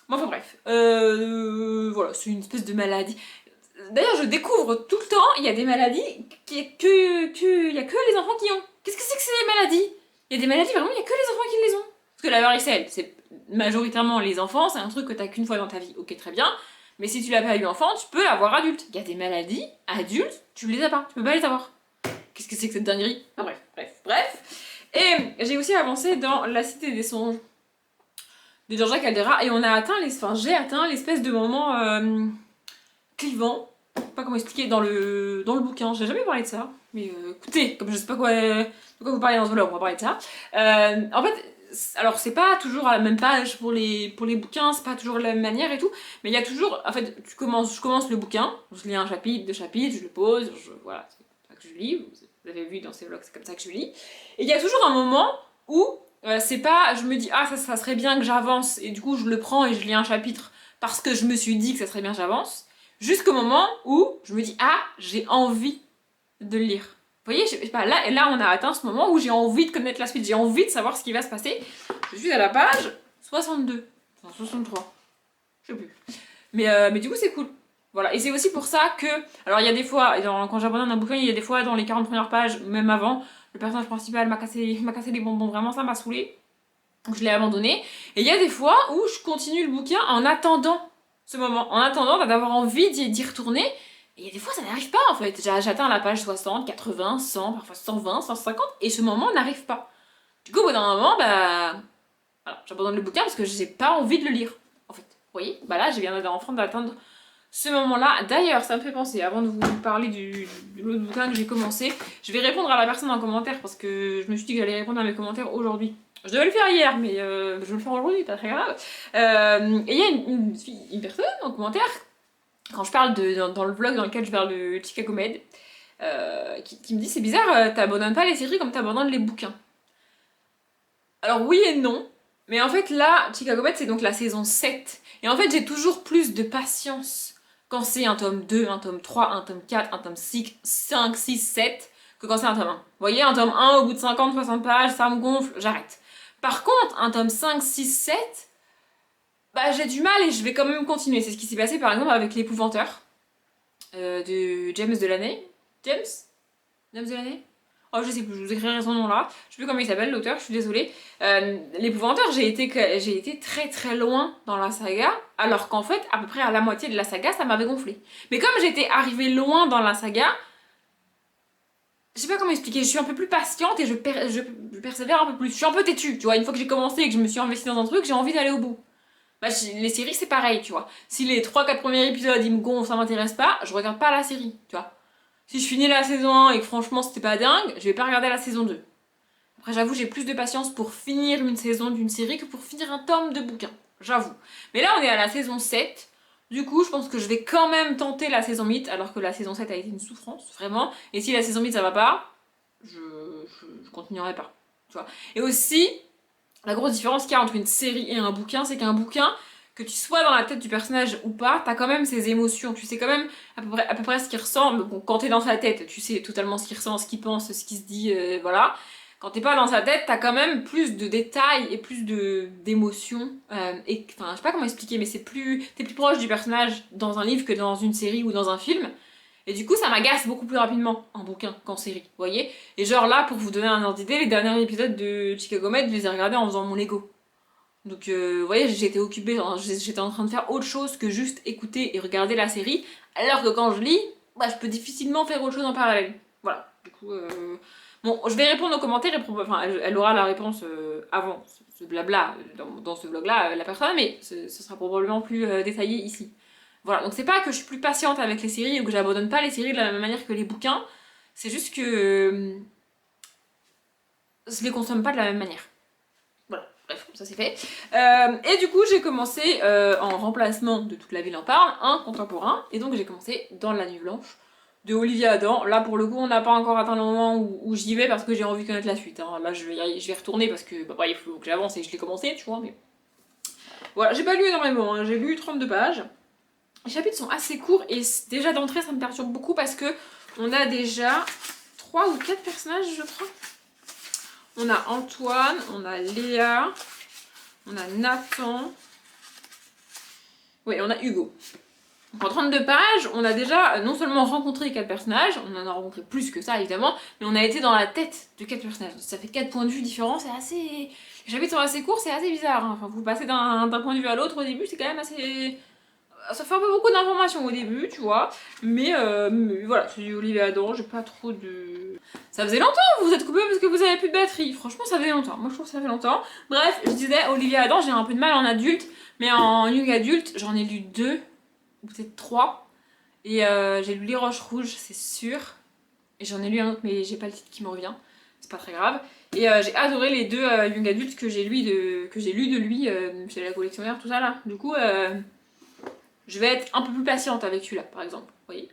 Bon, enfin bref, voilà, c'est une espèce de maladie. D'ailleurs, je découvre tout le temps, il y a des maladies il y a que les enfants qui ont. Qu'est-ce que c'est que ces maladies? Il y a des maladies, vraiment, il y a que les enfants qui les ont. Parce que la varicelle, c'est majoritairement les enfants, c'est un truc que t'as qu'une fois dans ta vie, ok, très bien. Mais si tu l'as pas eu enfant, tu peux l'avoir adulte. Il y a des maladies, adultes, tu les as pas, tu peux pas les avoir. Qu'est-ce que c'est que cette dinguerie? Enfin bref. Et j'ai aussi avancé dans La Cité des Songes de Georgia Caldera, et j'ai atteint l'espèce de moment clivant, pas comment expliquer, dans le bouquin. J'ai jamais parlé de ça, mais écoutez, comme je sais pas de quoi vous parlez dans ce vlog, on va parler de ça. En fait, alors c'est pas toujours à la même page pour les bouquins, c'est pas toujours de la même manière et tout, mais il y a toujours, en fait, je commence le bouquin, je lis un chapitre, deux chapitres, je le pose, voilà, c'est comme ça que je lis, vous avez vu dans ces vlogs, c'est comme ça que je lis. Et il y a toujours un moment où c'est pas, je me dis, ah ça serait bien que j'avance, et du coup je le prends et je lis un chapitre parce que je me suis dit que ça serait bien que j'avance, jusqu'au moment où je me dis, ah, j'ai envie de le lire. Vous voyez, je sais pas, là on a atteint ce moment où j'ai envie de connaître la suite, j'ai envie de savoir ce qui va se passer. Je suis à la page 62, enfin 63, je sais plus. Mais du coup c'est cool. Voilà, et c'est aussi pour ça que, alors il y a des fois, quand j'abandonne un bouquin, il y a des fois dans les 40 premières pages, même avant, le personnage principal m'a cassé les bonbons, vraiment ça m'a saoulé, donc je l'ai abandonné. Et il y a des fois où je continue le bouquin en attendant ce moment, en attendant d'avoir envie d'y retourner. Et il y a des fois ça n'arrive pas en fait, j'atteins la page 60, 80, 100, parfois 120, 150, et ce moment n'arrive pas. Du coup au bout d'un moment, bah, voilà, j'abandonne le bouquin parce que j'ai pas envie de le lire, en fait. Vous voyez, bah là, j'ai bien d'enfant d'atteindre ce moment-là. D'ailleurs, ça me fait penser, avant de vous parler de l'autre bouquin que j'ai commencé, je vais répondre à la personne en commentaire parce que je me suis dit que j'allais répondre à mes commentaires aujourd'hui. Je devais le faire hier, mais je vais le faire aujourd'hui, pas très grave. Et il y a une personne en commentaire, quand je parle dans le vlog dans lequel je parle de Chicago Med, qui me dit c'est bizarre, t'abandonnes pas les séries comme t'abandonnes les bouquins. Alors oui et non, mais en fait là, Chicago Med c'est donc la saison 7. Et en fait j'ai toujours plus de patience quand c'est un tome 2, un tome 3, un tome 4, un tome 6, 5, 6, 7, que quand c'est un tome 1. Vous voyez, un tome 1 au bout de 50, 60 pages, ça me gonfle, j'arrête. Par contre, un tome 5, 6, 7, bah j'ai du mal et je vais quand même continuer. C'est ce qui s'est passé par exemple avec l'épouvanteur de James Delaney. James James Delaney. Oh, je sais plus, je vous écrirai son nom là. Je sais plus comment il s'appelle, l'auteur, je suis désolée. L'épouvanteur, j'ai été très très loin dans la saga, alors qu'en fait, à peu près à la moitié de la saga, ça m'avait gonflé. Mais comme j'étais arrivée loin dans la saga, je sais pas comment expliquer, je suis un peu plus patiente et je persévère un peu plus. Je suis un peu têtue, tu vois. Une fois que j'ai commencé et que je me suis investie dans un truc, j'ai envie d'aller au bout. Bah, les séries, c'est pareil, tu vois. Si les 3-4 premiers épisodes, ils me gonflent, ça m'intéresse pas, je regarde pas la série, tu vois. Si je finis la saison 1 et que franchement c'était pas dingue, je vais pas regarder la saison 2. Après j'avoue j'ai plus de patience pour finir une saison d'une série que pour finir un tome de bouquin. J'avoue. Mais là on est à la saison 7. Du coup je pense que je vais quand même tenter la saison 8 alors que la saison 7 a été une souffrance, vraiment. Et si la saison 8 ça va pas, je continuerai pas. Tu vois. Et aussi, la grosse différence qu'il y a entre une série et un bouquin, c'est qu'un bouquin, que tu sois dans la tête du personnage ou pas, t'as quand même ses émotions, tu sais quand même à peu près ce qu'il ressent. Bon, quand t'es dans sa tête, tu sais totalement ce qu'il ressent, ce qu'il pense, ce qu'il se dit, voilà. Quand t'es pas dans sa tête, t'as quand même plus de détails et plus d'émotions. Et enfin, je sais pas comment expliquer, mais t'es plus proche du personnage dans un livre que dans une série ou dans un film. Et du coup, ça m'agace beaucoup plus rapidement en bouquin qu'en série, vous voyez. Et genre là, pour vous donner un ordre d'idée, les derniers épisodes de Chicago Med, je les ai regardés en faisant mon Lego. Donc, vous voyez, j'étais occupée, j'étais en train de faire autre chose que juste écouter et regarder la série, alors que quand je lis, bah, je peux difficilement faire autre chose en parallèle. Voilà, du coup, bon, je vais répondre aux commentaires, enfin, elle aura la réponse avant ce blabla, dans ce vlog-là, la personne, mais ce sera probablement plus détaillé ici. Voilà, donc c'est pas que je suis plus patiente avec les séries ou que j'abandonne pas les séries de la même manière que les bouquins, c'est juste que je les consomme pas de la même manière. Voilà, bref, ça c'est fait. Et du coup, j'ai commencé en remplacement de Toute la ville en parle, un contemporain, et donc j'ai commencé dans La Nuit Blanche de Olivia Adam. Là, pour le coup, on n'a pas encore atteint le moment où j'y vais parce que j'ai envie de connaître la suite. Hein. Là, je vais retourner parce que bah, il faut que j'avance et que je l'ai commencé, tu vois. Mais voilà, j'ai pas lu énormément, hein. J'ai lu 32 pages. Les chapitres sont assez courts et déjà d'entrée, ça me perturbe beaucoup parce que on a déjà 3 ou 4 personnages, je crois. On a Antoine, on a Léa, on a Nathan. Oui, on a Hugo. En 32 pages, on a déjà non seulement rencontré 4 personnages, on en a rencontré plus que ça évidemment, mais on a été dans la tête de 4 personnages. Ça fait 4 points de vue différents, c'est assez... Les chapitres sont assez courts, c'est assez bizarre. Hein. Enfin, vous passez d'un point de vue à l'autre au début, c'est quand même assez... Ça fait un peu beaucoup d'informations au début, tu vois, mais voilà, c'est du Olivia Adam, j'ai pas trop de... Ça faisait longtemps, vous vous êtes coupé parce que vous avez plus de batterie, franchement ça fait longtemps, moi je trouve que ça fait longtemps. Bref, je disais, Olivia Adam, j'ai un peu de mal en adulte, mais en young adulte, j'en ai lu 2, ou peut-être 3, et j'ai lu Les Roches Rouges, c'est sûr, et j'en ai lu un autre, mais j'ai pas le titre qui me revient, c'est pas très grave. Et j'ai adoré les 2 young adultes que j'ai lu de lui chez la collectionneur, tout ça là, du coup... je vais être un peu plus patiente avec celui-là, par exemple. Vous voyez.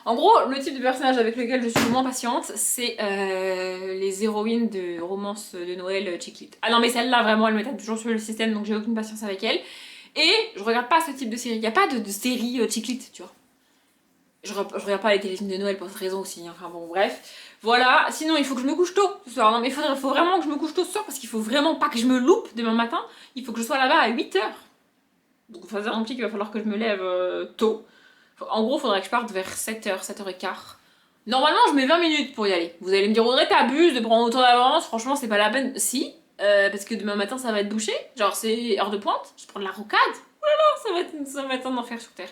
En gros, le type de personnage avec lequel je suis le moins patiente, c'est les héroïnes de romances de Noël chick lit. Ah non, mais celle-là, vraiment, elle me tape toujours sur le système, donc j'ai aucune patience avec elle. Et je regarde pas ce type de série. Il n'y a pas de série chick lit, tu vois. Je regarde pas les téléfilms de Noël pour cette raison aussi. Hein. Enfin bon, bref. Voilà. Sinon, il faut que je me couche tôt ce soir. Non, mais il faut vraiment que je me couche tôt ce soir parce qu'il faut vraiment pas que je me loupe demain matin. Il faut que je sois là-bas à 8h. Donc ça implique qu'il va falloir que je me lève tôt. En gros, faudrait que je parte vers 7h, 7h15. Normalement, je mets 20 minutes pour y aller. Vous allez me dire, Audrey, t'abuses de prendre autant d'avance. Franchement, c'est pas la peine. Si, parce que demain matin, ça va être bouché. Genre, c'est heure de pointe. Je prends de la rocade. Ça va être un enfer sur Terre.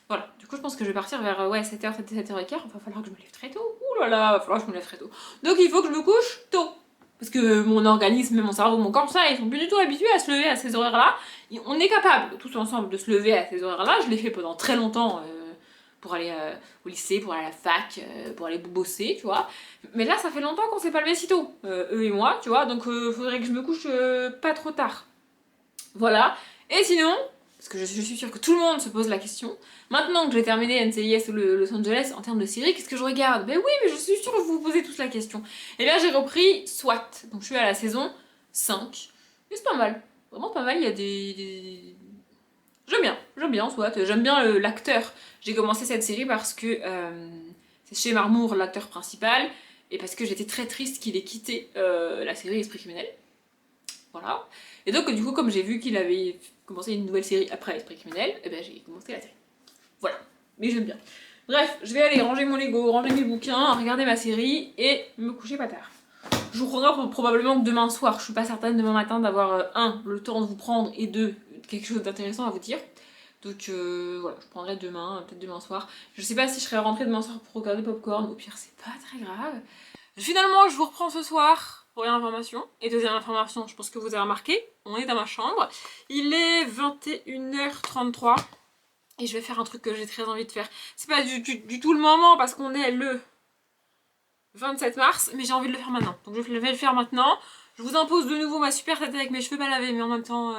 Voilà, du coup, je pense que je vais partir vers 7h, 7h15. Il va falloir que je me lève très tôt. Ouh là là, il va falloir que je me lève très tôt. Donc, il faut que je me couche tôt. Parce que mon organisme, mon cerveau, mon corps, ça, ils sont plus du tout habitués à se lever à ces horaires-là. On est capable, tous ensemble, de se lever à ces horaires-là. Je l'ai fait pendant très longtemps pour aller au lycée, pour aller à la fac, pour aller bosser, tu vois. Mais là, ça fait longtemps qu'on s'est pas levé si tôt, eux et moi, tu vois. Donc, faudrait que je me couche pas trop tard. Voilà. Et sinon, parce que je suis sûre que tout le monde se pose la question, maintenant que j'ai terminé NCIS ou le Los Angeles en termes de série, qu'est-ce que je regarde? Ben oui, mais je suis sûre que vous vous posez tous la question. Et bien j'ai repris SWAT, donc je suis à la saison 5. Et c'est pas mal, vraiment pas mal, il y a des... J'aime bien SWAT, j'aime bien l'acteur. J'ai commencé cette série parce que c'est chez Marmour l'acteur principal, et parce que j'étais très triste qu'il ait quitté la série Esprit criminel. Voilà. Et donc, du coup, comme j'ai vu qu'il avait commencé une nouvelle série après Esprit criminel, eh ben, j'ai commencé la série. Voilà. Mais j'aime bien. Bref, je vais aller ranger mon Lego, ranger mes bouquins, regarder ma série et me coucher pas tard. Je vous reprendrai probablement que demain soir. Je suis pas certaine demain matin d'avoir le temps de vous prendre et quelque chose d'intéressant à vous dire. Donc voilà, je prendrai demain, peut-être demain soir. Je sais pas si je serai rentrée demain soir pour regarder Popcorn. Au pire, c'est pas très grave. Finalement, je vous reprends ce soir. Première information. Et deuxième information, je pense que vous avez remarqué, on est dans ma chambre. Il est 21h33 et je vais faire un truc que j'ai très envie de faire. C'est pas du tout le moment parce qu'on est le 27 mars, mais j'ai envie de le faire maintenant. Donc je vais le faire maintenant. Je vous impose de nouveau ma super tête avec mes cheveux pas lavés, mais en même temps,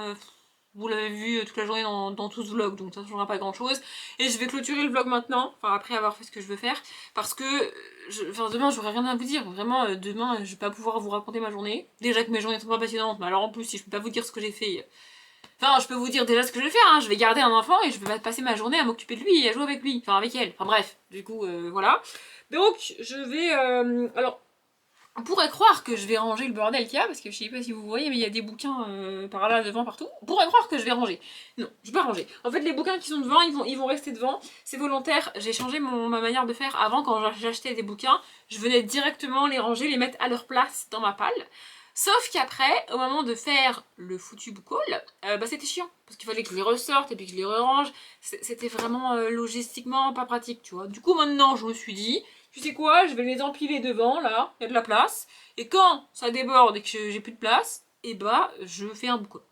vous l'avez vu toute la journée dans tout ce vlog, donc ça ne changera pas grand chose. Et je vais clôturer le vlog maintenant, enfin après avoir fait ce que je veux faire, parce que demain j'aurai rien à vous dire. Vraiment, demain je vais pas pouvoir vous raconter ma journée. Déjà que mes journées sont pas passionnantes, mais alors en plus si je peux pas vous dire ce que j'ai fait. Enfin, je peux vous dire déjà ce que je vais faire, hein. Je vais garder un enfant et je vais passer ma journée à m'occuper de lui et à jouer avec lui, enfin avec elle. Enfin bref, du coup, voilà. Donc, je vais... alors, on pourrait croire que je vais ranger le bordel qu'il y a, parce que je sais pas si vous voyez, mais il y a des bouquins par là, devant, partout. On pourrait croire que je vais ranger. Non, je vais pas ranger. En fait, les bouquins qui sont devant, ils vont rester devant. C'est volontaire. J'ai changé ma manière de faire. Avant, quand j'achetais des bouquins, je venais directement les ranger, les mettre à leur place dans ma palle. Sauf qu'après, au moment de faire le foutu book haul, c'était chiant. Parce qu'il fallait que je les ressorte et puis que je les re-range. C'était vraiment logistiquement pas pratique, tu vois. Du coup, maintenant, je me suis dit, tu sais quoi, je vais les empiler devant, là, il y a de la place. Et quand ça déborde et que j'ai plus de place, et bah, je fais un book haul.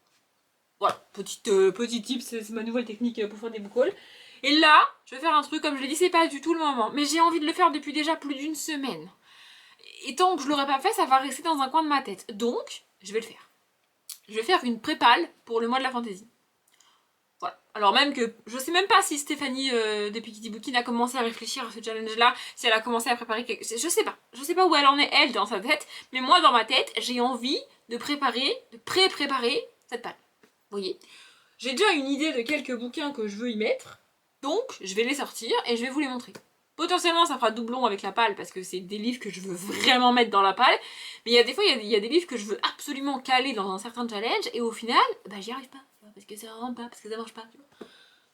Voilà, petit tip, c'est ma nouvelle technique pour faire des book hauls. Et là, je vais faire un truc, comme je l'ai dit, c'est pas du tout le moment. Mais j'ai envie de le faire depuis déjà plus d'une semaine. Et tant que je l'aurai pas fait, ça va rester dans un coin de ma tête. Donc, je vais le faire. Je vais faire une prépale pour le mois de la fantaisie. Voilà. Alors même que je sais même pas si Stéphanie de Pikiti Bookin a commencé à réfléchir à ce challenge-là, si elle a commencé à préparer quelque chose. Je sais pas. Je sais pas où elle en est, elle, dans sa tête. Mais moi, dans ma tête, j'ai envie de préparer, de pré-préparer cette pâle. Vous voyez. J'ai déjà une idée de quelques bouquins que je veux y mettre. Donc, je vais les sortir et je vais vous les montrer. Potentiellement, ça fera doublon avec la palle parce que c'est des livres que je veux vraiment mettre dans la palle. Mais il y a des fois, il y a des livres que je veux absolument caler dans un certain challenge et au final, bah j'y arrive pas. Parce que ça rentre pas, parce que ça marche pas.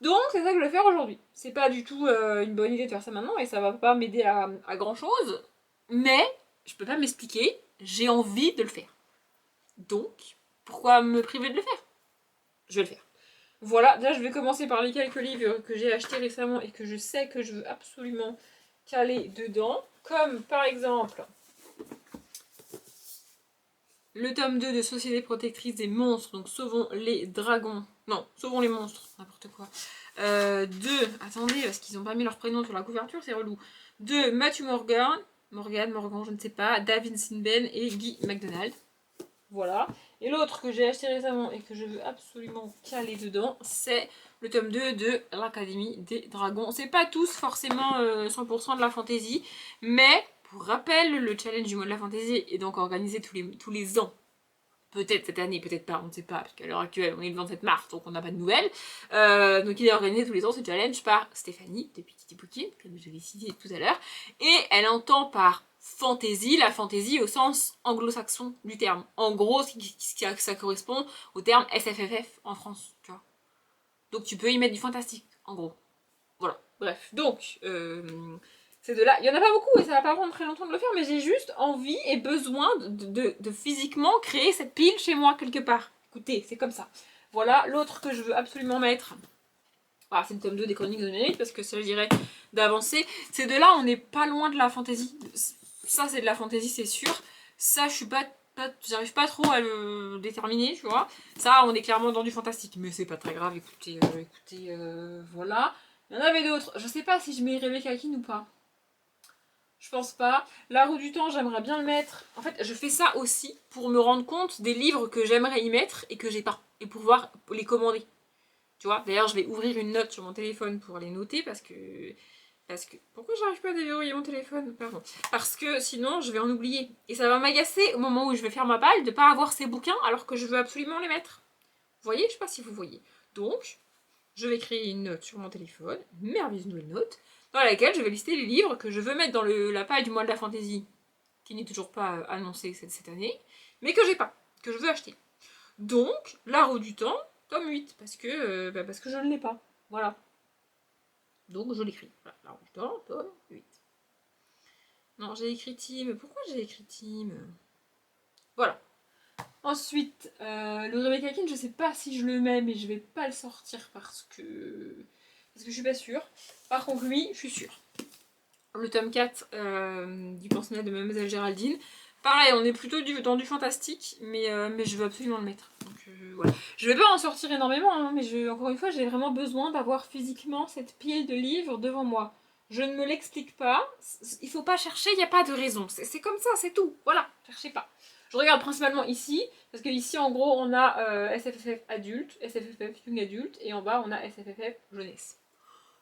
Donc, c'est ça que je vais faire aujourd'hui. C'est pas du tout une bonne idée de faire ça maintenant et ça va pas m'aider à grand chose. Mais, je peux pas m'expliquer, j'ai envie de le faire. Donc, pourquoi me priver de le faire? Je vais le faire. Voilà, déjà je vais commencer par les quelques livres que j'ai achetés récemment et que je sais que je veux absolument caler dedans. Comme par exemple le tome 2 de Société protectrice des monstres, donc Sauvons les dragons. Non, Sauvons les monstres, n'importe quoi. Attendez, parce qu'ils n'ont pas mis leur prénom sur la couverture, c'est relou. De Matthew Morgan, je ne sais pas, David Sinben et Guy MacDonald. Voilà. Et l'autre que j'ai acheté récemment et que je veux absolument caler dedans, c'est le tome 2 de l'Académie des Dragons. C'est pas tous forcément 100% de la fantaisie, mais pour rappel, le challenge du mois de la fantaisie est donc organisé tous les ans. Peut-être cette année, peut-être pas, on ne sait pas, parce qu'à l'heure actuelle, on est le 27 mars, donc on n'a pas de nouvelles. Donc il est organisé tous les ans, ce challenge, par Stéphanie, de Pikiti Bookin, comme je l'ai cité tout à l'heure. Et elle entend par fantaisie, la fantaisie au sens anglo-saxon du terme. En gros, ça correspond au terme SFFF en France, tu vois. Donc tu peux y mettre du fantastique, en gros. Voilà. Bref, donc, ces deux-là, il y en a pas beaucoup et ça va pas prendre très longtemps de le faire, mais j'ai juste envie et besoin de physiquement créer cette pile chez moi quelque part. Écoutez, c'est comme ça. Voilà, l'autre que je veux absolument mettre, ah, c'est le tome 2 des Chroniques de Nérite, parce que ça, je dirais d'avancer. Ces deux-là, on n'est pas loin de la fantaisie. Ça, c'est de la fantaisie, c'est sûr. Ça, je suis j'arrive pas trop à le déterminer, tu vois. Ça, on est clairement dans du fantastique, mais c'est pas très grave. Écoutez, voilà. Il y en avait d'autres. Je sais pas si je mets Rebecca King ou pas. Je pense pas. La roue du temps, j'aimerais bien le mettre. En fait, je fais ça aussi pour me rendre compte des livres que j'aimerais y mettre et que j'ai pas. Et pouvoir les commander. Tu vois, d'ailleurs, je vais ouvrir une note sur mon téléphone pour les noter parce que. Pourquoi j'arrive pas à déverrouiller mon téléphone? Pardon. Parce que sinon, je vais en oublier. Et ça va m'agacer au moment où je vais faire ma palle de pas avoir ces bouquins alors que je veux absolument les mettre. Vous voyez? Je sais pas si vous voyez. Donc, je vais créer une note sur mon téléphone, une merveilleuse nouvelle note, dans laquelle je vais lister les livres que je veux mettre dans la palle du mois de la fantaisie, qui n'est toujours pas annoncée cette année, mais que j'ai pas, que je veux acheter. Donc, La roue du temps, tome 8, parce que je ne l'ai pas. Voilà. Donc, je l'écris. Voilà, La roue du temps, tome 8. Non, j'ai écrit Tim. Pourquoi j'ai écrit Tim? Voilà. Ensuite, le Rebecca King, je sais pas si je le mets, mais je vais pas le sortir parce que je suis pas sûre. Par contre, lui, je suis sûre. Le tome 4 du pensionnat de Mademoiselle Géraldine. Pareil, on est plutôt dans du fantastique, mais je veux absolument le mettre. Donc, voilà. Je vais pas en sortir énormément, hein, mais encore une fois, j'ai vraiment besoin d'avoir physiquement cette pile de livres devant moi. Je ne me l'explique pas. Il faut pas chercher, il n'y a pas de raison. C'est comme ça, c'est tout. Voilà, cherchez pas. Je regarde principalement ici, parce que ici, en gros, on a SFFF adulte, SFFF young adulte, et en bas, on a SFFF jeunesse.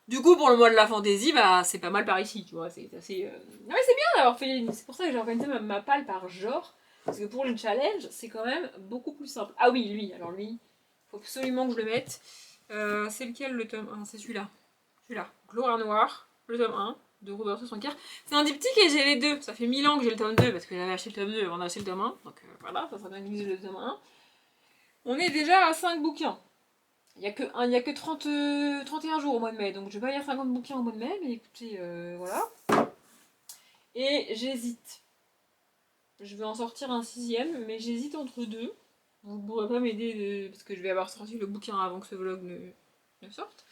Du coup, pour le mois de la fantaisie, bah, c'est pas mal par ici, tu vois. C'est assez. Non, mais c'est bien d'avoir fait. C'est pour ça que j'ai organisé ma palle par genre. Parce que pour le challenge, c'est quand même beaucoup plus simple. Ah oui, lui, alors lui, faut absolument que je le mette. C'est lequel le tome 1? C'est celui-là. Celui-là. Gloire Noire, le tome 1 de Roberto Sanquer. C'est un diptyque et j'ai les deux. Ça fait 1000 ans que j'ai le tome 2 parce que j'avais acheté le tome 2 avant d'acheter le tome 1. Donc voilà, ça sera bien le tome 1. On est déjà à 5 bouquins. Il n'y a que 31 jours au mois de mai, donc je vais pas lire 50 bouquins au mois de mai, mais écoutez, voilà. Et j'hésite. Je vais en sortir un sixième, mais j'hésite entre deux. Vous ne pourrez pas m'aider parce que je vais avoir sorti le bouquin avant que ce vlog ne sorte.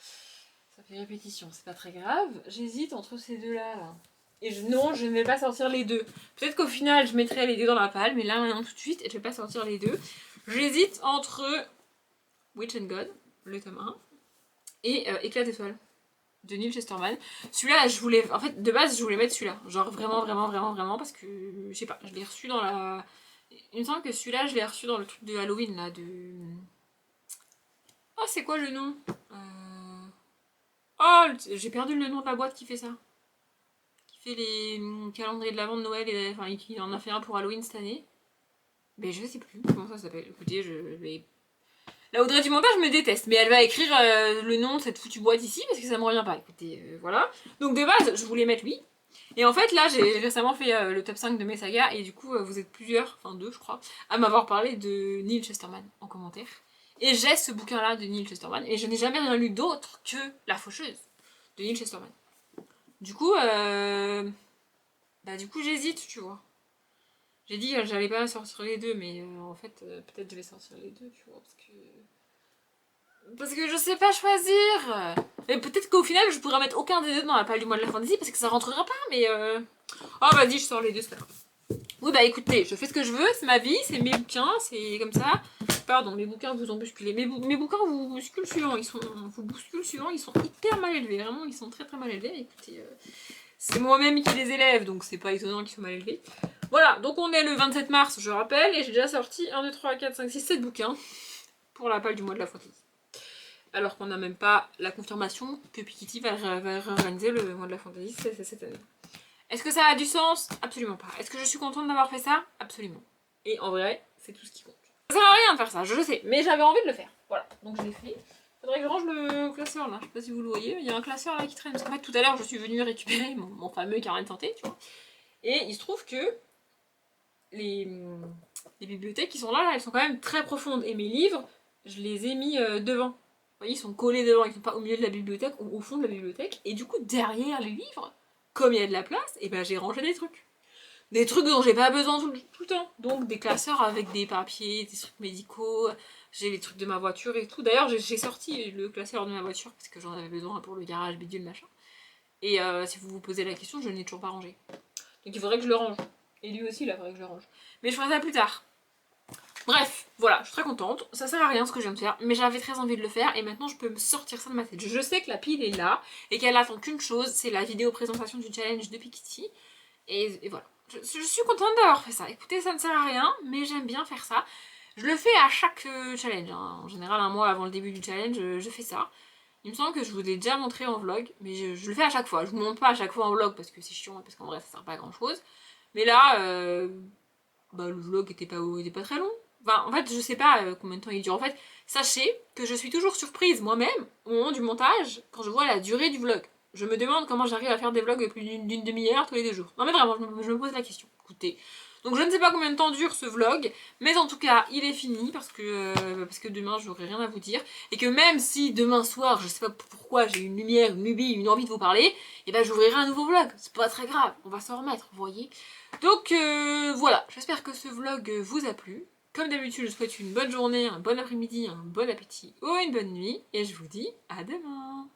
Ça fait répétition, c'est pas très grave. J'hésite entre ces deux-là. Là. Et non, je ne vais pas sortir les deux. Peut-être qu'au final, je mettrai les deux dans la palle, mais là, maintenant, tout de suite, je vais pas sortir les deux. J'hésite entre Witch and God, le tome 1, et Éclat d'étoile de Neil Chesterman. Celui-là, je voulais. En fait, de base, je voulais mettre celui-là. Genre vraiment, parce que. Je sais pas, je l'ai reçu dans la. Il me semble que celui-là, je l'ai reçu dans le truc de Halloween, là, de. Oh, c'est quoi le nom Oh, j'ai perdu le nom de la boîte qui fait ça. Qui fait les calendriers de l'avant de Noël, enfin, qui en a fait un pour Halloween cette année. Mais je sais plus comment ça s'appelle. Écoutez, je vais. La Audrey du montage me déteste, mais elle va écrire le nom de cette foutue boîte ici parce que ça me revient pas. Écoutez, voilà. Donc de base, je voulais mettre lui. Et en fait, là, j'ai récemment fait le top 5 de mes sagas et du coup, vous êtes plusieurs, enfin deux, je crois, à m'avoir parlé de Neil Chesterman en commentaire. Et j'ai ce bouquin-là de Neil Chesterman et je n'ai jamais rien lu d'autre que La Faucheuse de Neil Chesterman. Du coup, j'hésite, tu vois. J'ai dit que j'allais pas sortir les deux, mais en fait, peut-être je vais sortir les deux, tu vois, parce que je sais pas choisir. Et peut-être qu'au final, je pourrais mettre aucun des deux dans la palle du mois de la fantasy parce que ça rentrera pas, mais oh, vas-y, je sors les deux, c'est pas grave. Oui, bah écoutez, je fais ce que je veux, c'est ma vie, c'est mes bouquins, c'est comme ça. Pardon, mes bouquins vous ont bousculé. Mes bouquins vous bousculent suivant, vous bousculent suivant, ils sont hyper mal élevés, vraiment, ils sont très très mal élevés. Écoutez, c'est moi-même qui les élève, donc c'est pas étonnant qu'ils soient mal élevés. Voilà, donc on est le 27 mars, je rappelle, et j'ai déjà sorti 1, 2, 3, 4, 5, 6, 7 bouquins pour la palle du mois de la fantasy. Alors qu'on n'a même pas la confirmation que Piketty va réorganiser le mois de la fantasy cette année. Est-ce que ça a du sens? Absolument pas. Est-ce que je suis contente d'avoir fait ça? Absolument. Et en vrai, c'est tout ce qui compte. Ça sert à rien de faire ça, je le sais, mais j'avais envie de le faire. Voilà, donc je l'ai fait. Faudrait que je range le classeur là, je sais pas si vous le voyez, il y a un classeur là qui traîne. Parce qu'en fait, tout à l'heure, je suis venue récupérer mon fameux carnet de santé, tu vois. Et il se trouve que les bibliothèques qui sont là, elles sont quand même très profondes. Et mes livres, je les ai mis devant. voyez, ils sont collés devant, ils sont pas au milieu de la bibliothèque ou au fond de la bibliothèque. Et du coup, derrière les livres, comme il y a de la place, et ben j'ai rangé des trucs. Des trucs dont j'ai pas besoin tout le temps. Donc des classeurs avec des papiers, des trucs médicaux, j'ai les trucs de ma voiture et tout. D'ailleurs, j'ai sorti le classeur de ma voiture parce que j'en avais besoin pour le garage bidule machin. Et si vous vous posez la question, je ne l'ai toujours pas rangé. Donc il faudrait que je le range. Et lui aussi, il faudrait que je le range. Mais je ferai ça plus tard. Bref, voilà, je suis très contente. Ça sert à rien ce que je viens de faire, mais j'avais très envie de le faire et maintenant je peux me sortir ça de ma tête. Je sais que la pile est là et qu'elle attend qu'une chose, c'est la vidéo présentation du challenge de Piketty. Et voilà. Je suis contente d'avoir fait ça. Écoutez, ça ne sert à rien, mais j'aime bien faire ça. Je le fais à chaque challenge. Hein. En général, un mois avant le début du challenge, je fais ça. Il me semble que je vous l'ai déjà montré en vlog, mais je le fais à chaque fois. Je vous montre pas à chaque fois en vlog parce que c'est chiant et parce qu'en vrai ça sert pas à grand chose. Mais là, bah, le vlog était pas très long. Enfin, en fait, je sais pas combien de temps il dure. En fait, sachez que je suis toujours surprise moi-même au moment du montage quand je vois la durée du vlog. Je me demande comment j'arrive à faire des vlogs plus d'une demi-heure tous les 2 jours. Non mais vraiment, je me pose la question. Écoutez. Donc je ne sais pas combien de temps dure ce vlog, mais en tout cas, il est fini parce que demain, j'aurai rien à vous dire. Et que même si demain soir, je sais pas pourquoi, j'ai une lumière, une lubie, une envie de vous parler, et ben j'ouvrirai un nouveau vlog. C'est pas très grave, on va s'en remettre, vous voyez. Donc voilà, j'espère que ce vlog vous a plu. Comme d'habitude, je vous souhaite une bonne journée, un bon après-midi, un bon appétit ou une bonne nuit. Et je vous dis à demain.